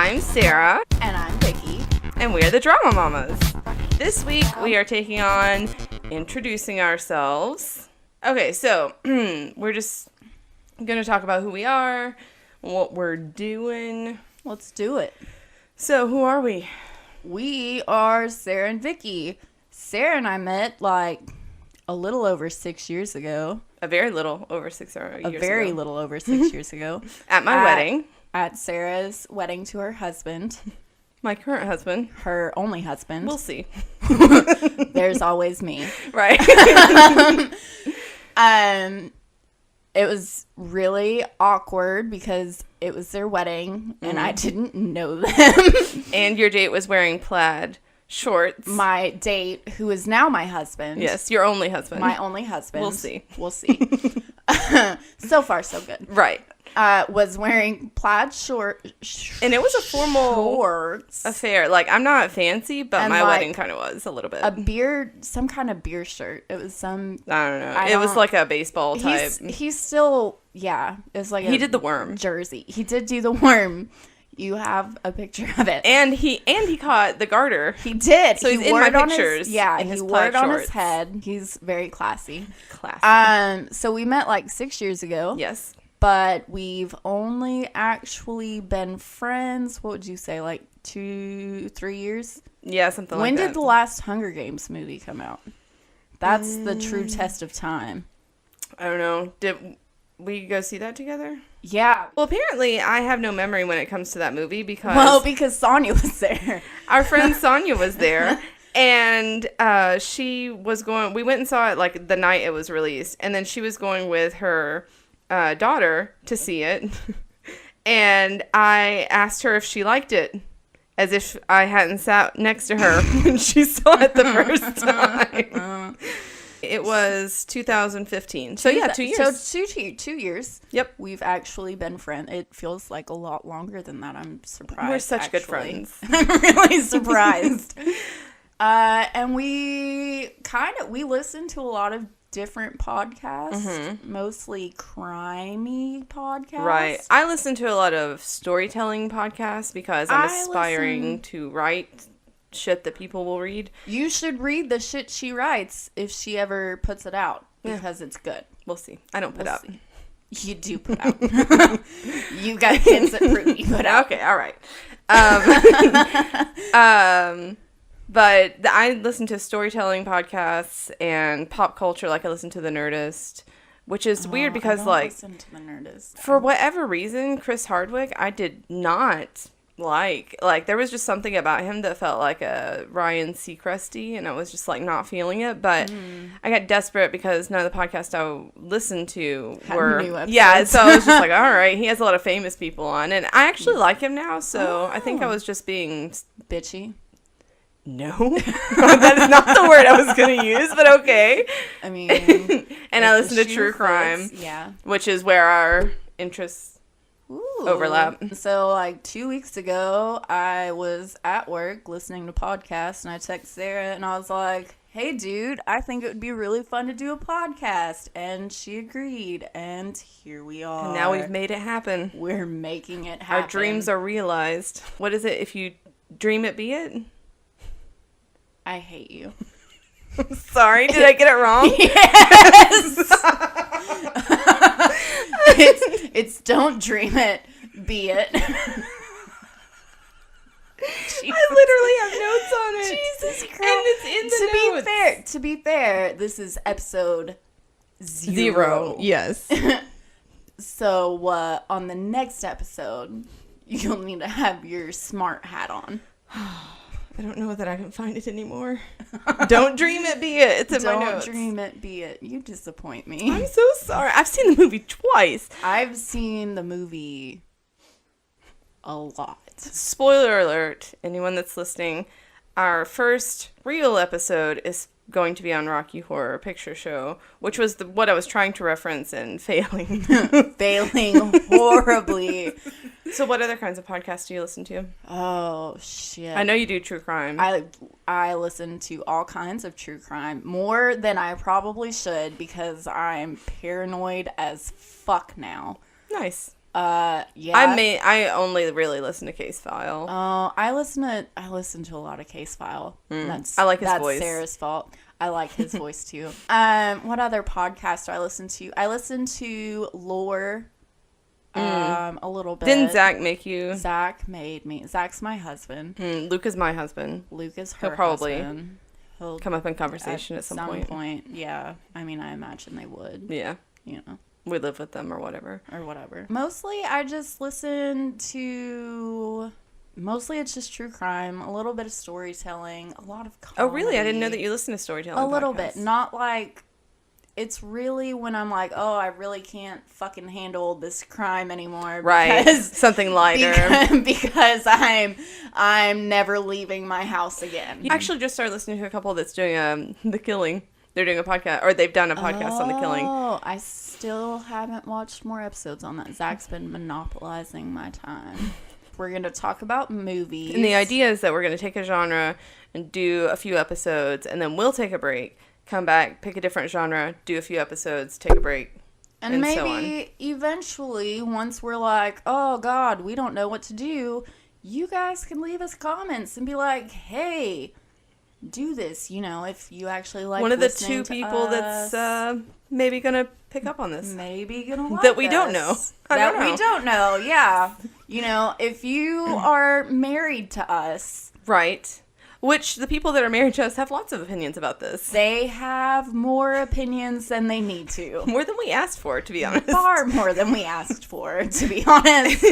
I'm Sarah. And I'm Vicky. And we're the Drama Mamas. This week we are taking on introducing ourselves. Okay, so we're just going to talk about who we are, what we're doing. Let's do it. So who are we? We are Sarah and Vicky. Sarah and I met like a little over 6 years ago. A very little over 6 years ago. A very little over 6 years ago. At my wedding. At Sarah's wedding to her husband. My current husband. Her only husband. We'll see. There's always me. Right. It was really awkward because it was their wedding and I didn't know them. And your date was wearing plaid shorts. My date, who is now my husband. Yes, your only husband. My only husband. We'll see. We'll see. So far, so good. Right. Was wearing plaid and it was a formal shorts affair. Like, I'm not fancy, but and my like wedding kind of was a little bit. Some kind of beer shirt. It was some. I don't know. It was like a baseball type. He's still, yeah. It was like he did the worm jersey. He did do the worm. You have a picture of it. And he caught the garter. He did. So he's in my pictures. Yeah, he wore it on his head. He's very classy. So we met like 6 years ago. Yes. But we've only actually been friends, what would you say, like 2-3 years? Yeah, something like that. When did the last Hunger Games movie come out? That's the true test of time. I don't know. Did we go see that together? Yeah. Well, apparently I have no memory when it comes to that movie because Sonia was there. Our friend Sonia was there. And she was going, we went and saw it like the night it was released. And then she was going with her daughter to see it. And I asked her if she liked it, as if I hadn't sat next to her when she saw it the first time. It was 2015. So yeah, 2 years. So 2 years. Yep. We've actually been friends. It feels like a lot longer than that. I'm surprised. We're such good friends. I'm really surprised. And we listen to a lot of different podcasts, mostly crimey podcasts. Right. I listen to a lot of storytelling podcasts because I'm aspiring to write shit that people will read. You should read the shit she writes if she ever puts it out because it's good. We'll see. I don't put out. See. You do put out. You got kids that prove you put out. Okay, all right. But I listen to storytelling podcasts and pop culture. Like I listen to The Nerdist, which is weird because listen to The Nerdist. For whatever reason, Chris Hardwick, I did not like there was just something about him that felt like a Ryan Seacrest-y, and I was just like not feeling it. But I got desperate because none of the podcasts I listened to were new episodes. Yeah, so I was just like, all right, he has a lot of famous people on, and I actually like him now. So I think I was just being bitchy. No, that is not the word I was going to use, but okay. I mean, and I listen to true crime, which is where our interests overlap. So, like 2 weeks ago, I was at work listening to podcasts, and I texted Sarah, and I was like, "Hey, dude, I think it would be really fun to do a podcast," and she agreed, and here we are. And now we've made it happen. We're making it happen. Our dreams are realized. What is it? If you dream it, be it. I hate you. Sorry, did I get it wrong? Yes. It's don't dream it, be it. I literally have notes on it. Jesus Christ. And it's in the notes. To be fair, this is episode 0. Yes. So on the next episode, you'll need to have your smart hat on. I don't know that I can find it anymore. Don't dream it, be it. It's in my notes. Don't dream it, be it. You disappoint me. I'm so sorry. I've seen the movie twice. I've seen the movie a lot. Spoiler alert, anyone that's listening, our first real episode is going to be on Rocky Horror Picture Show, which was what I was trying to reference and failing. Failing horribly. So what other kinds of podcasts do you listen to? Oh, shit. I know you do true crime. I listen to all kinds of true crime. More than I probably should because I'm paranoid as fuck now. Nice. Yeah. I only really listen to Case File. Oh, I listen to a lot of Case File. I like his voice. That's Sarah's fault. I like his voice too. What other podcast do I listen to? I listen to Lore. A little bit. Didn't Zach make you? Zach made me. Zach's my husband. Luke is my husband. Luke is her He'll probably husband. He'll come up in conversation at some point. Yeah. I mean, I imagine they would. Yeah. You know. We live with them or whatever. Mostly, I just listen to... Mostly, it's just true crime, a little bit of storytelling, a lot of comedy. Oh, really? I didn't know that you listen to storytelling A little podcasts. bit. Not like... It's really when I'm like, oh, I really can't fucking handle this crime anymore. Right. Something lighter. Because I'm never leaving my house again. I actually just started listening to a couple that's doing The Killing. They're doing a podcast, or they've done a podcast on The Killing. Oh, I still haven't watched more episodes on that. Zach's been monopolizing my time. We're going to talk about movies. And the idea is that we're going to take a genre and do a few episodes, and then we'll take a break, come back, pick a different genre, do a few episodes, take a break, and maybe so on. Eventually, once we're like, oh, God, we don't know what to do, you guys can leave us comments and be like, hey... do this, if you actually like one of the two people us, that's maybe gonna pick up on this, maybe gonna like that we us. don't know. We don't know. Yeah, if you are married to us, right? Which the people that are married to us have lots of opinions about this. They have more opinions than they need to. More than we asked for, to be honest. Far more than we asked for, to be honest.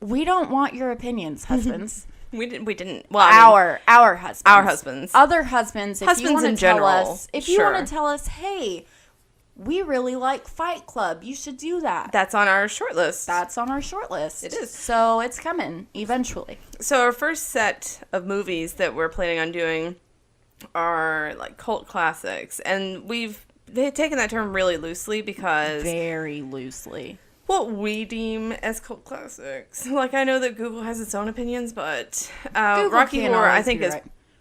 We don't want your opinions, husbands. We didn't. Well, our husbands. Our husbands. Other husbands. Husbands if you want in to tell general. us, if you want to tell us, hey, we really like Fight Club, you should do that. That's on our short list. It is. So it's coming eventually. So our first set of movies that we're planning on doing are like cult classics, and they've taken that term really loosely because very loosely. What we deem as cult classics. Like, I know that Google has its own opinions, but Rocky Horror, I think, is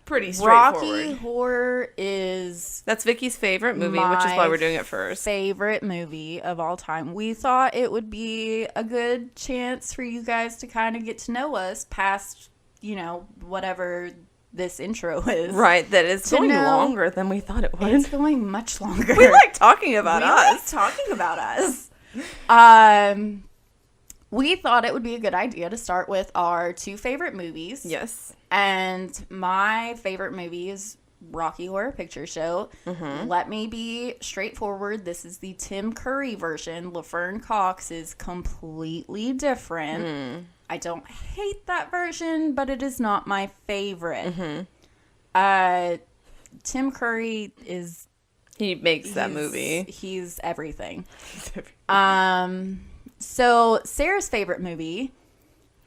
pretty straightforward. Rocky Horror is... That's Vicky's favorite movie, which is why we're doing it first. Favorite movie of all time. We thought it would be a good chance for you guys to kind of get to know us past, whatever this intro is. Right, that is going longer than we thought it would. It's going much longer. We like talking about us. We thought it would be a good idea to start with our two favorite movies. Yes. And my favorite movie is Rocky Horror Picture Show. Mm-hmm. Let me be straightforward. This is the Tim Curry version. Laverne Cox is completely different. Mm. I don't hate that version, but it is not my favorite. Mm-hmm. Tim Curry is... He makes that movie. He's everything. So Sarah's favorite movie.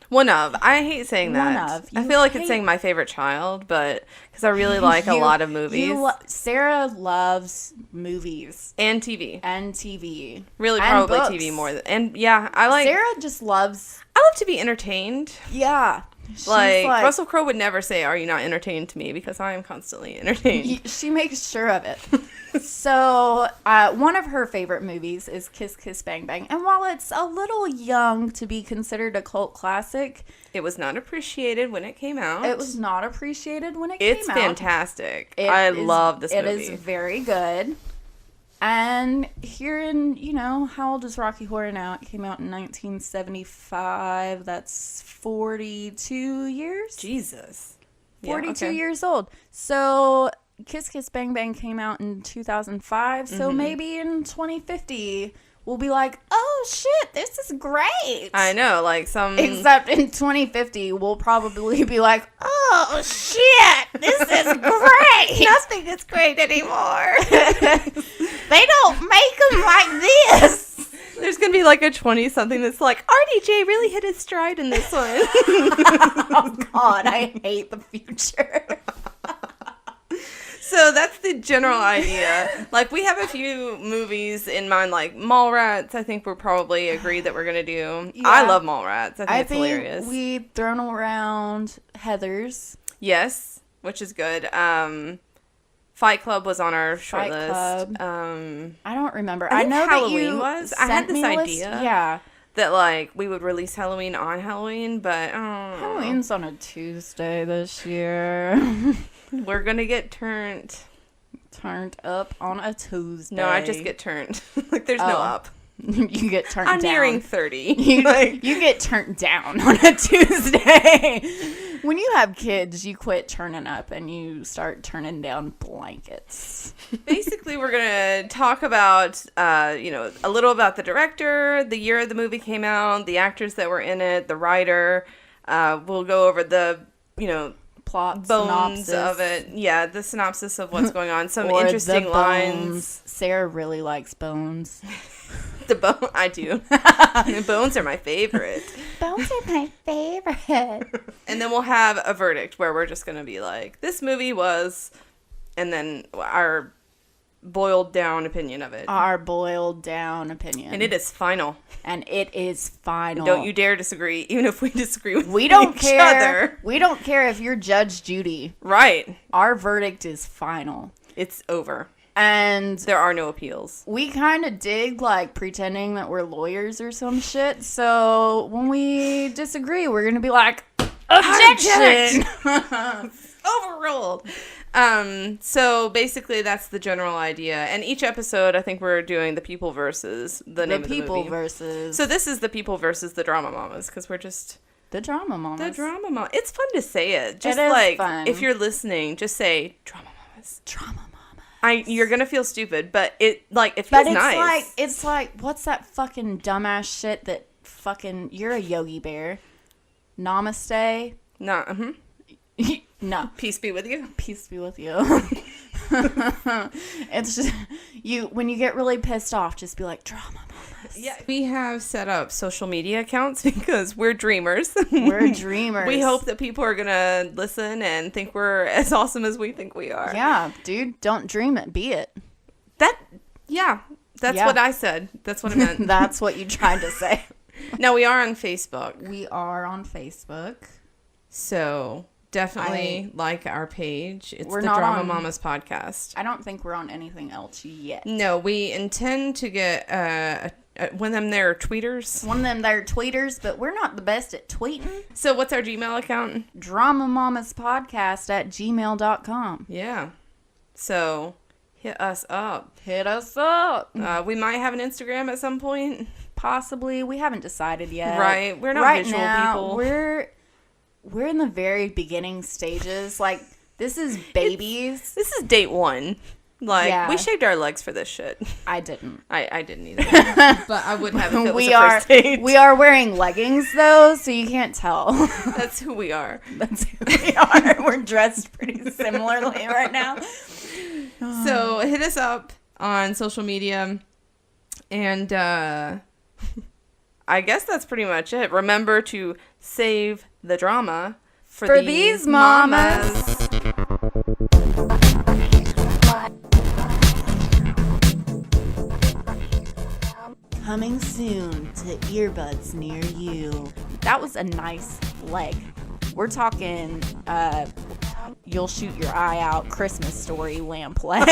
One of. I hate saying that. I feel like it's saying my favorite child, but because I really like a lot of movies. Sarah loves movies and TV. Really, and probably books. TV more than. And yeah, I like. Sarah just loves. I love to be entertained. Yeah. Like Russell Crowe would never say, "Are you not entertained?" to me, because I am constantly entertained. She makes sure of it. So, one of her favorite movies is Kiss Kiss Bang Bang. And while it's a little young to be considered a cult classic... It was not appreciated when it came out. It's fantastic. I love this movie. It is very good. And here in, how old is Rocky Horror now? It came out in 1975. That's 42 years? Jesus. 42 years old. So... Kiss Kiss Bang Bang came out in 2005, so maybe in 2050 we'll be like, oh shit, this is great. I know, Except in 2050 we'll probably be like, oh shit, this is great. Nothing is great anymore. They don't make them like this. There's going to be like a 20-something that's like, RDJ really hit his stride in this one. Oh god, I hate the future. So that's the general idea. Like, we have a few movies in mind, like Mallrats. I think we're probably agreed that we're going to do. Yeah. I love Mallrats. I think it's hilarious. We've thrown around Heathers. Yes, which is good. Fight Club was on our short Fight list. Club. I don't remember. I think know Halloween that you was. I had sent this me a list. idea. Yeah. That, like, we would release Halloween on Halloween, but Halloween's on a Tuesday this year. we're going to get turned up on a Tuesday. No, I just get turned. Like, there's no up. You get turned I'm down. nearing 30. You get turned down on a Tuesday. When you have kids, you quit turning up and you start turning down blankets. Basically, we're going to talk about, a little about the director, the year the movie came out, the actors that were in it, the writer. We'll go over the, Plot bones synopsis. of it. Yeah, the synopsis of what's going on. Some Or interesting the lines. bones. Sarah really likes bones. The bone, I do. The bones are my favorite. Bones are my favorite. And then we'll have a verdict where we're just going to be like, this movie was, and then our boiled down opinion of it. Our boiled down opinion. And it is final. And it is final. Don't you dare disagree, even if we disagree with We don't each care. other. We don't care if you're Judge Judy. Right. Our verdict is final. It's over. And there are no appeals. We kind of dig, like, pretending that we're lawyers or some shit. So when we disagree, we're going to be like, objection! Overruled. So basically that's the general idea. And each episode, I think we're doing the people versus the name of the movie. The people versus. So this is the people versus the drama mamas, because we're just... The drama mamas. The drama mamas. It's fun to say it. Just it is like, fun. if you're listening, just say drama mamas. Drama mamas. You're gonna feel stupid, but it feels nice. It's like, what's that fucking dumbass shit that fucking, you're a Yogi Bear. Namaste. No. No. Peace be with you. Peace be with you. It's just, when you get really pissed off, just be like, drama mamas. Yeah. We have set up social media accounts because we're dreamers. We're dreamers. We hope that people are gonna listen and think we're as awesome as we think we are. Yeah, dude, don't dream it, be it. That's what I said. That's what I meant. That's what you tried to say. Now, we are on Facebook. We are on Facebook. So definitely like our page. It's the Drama Mamas podcast. I don't think we're on anything else yet. No, we intend to get one of them there tweeters. But we're not the best at tweeting. So what's our Gmail account? dramamamaspodcast@gmail.com. Yeah. So hit us up. Hit us up. We might have an Instagram at some point. Possibly. We haven't decided yet. Right. We're not visual people. We're in the very beginning stages. Like, this is babies. This is date one. Like, we shaved our legs for this shit. I didn't. I didn't either. But I would have if it was a first date. We are wearing leggings, though, so you can't tell. That's who we are. That's who we are. We're dressed pretty similarly right now. So hit us up on social media. And I guess that's pretty much it. Remember to save the drama for these mamas. Coming soon to earbuds near you. That was a nice leg. We're talking, you'll shoot your eye out Christmas Story lamp leg.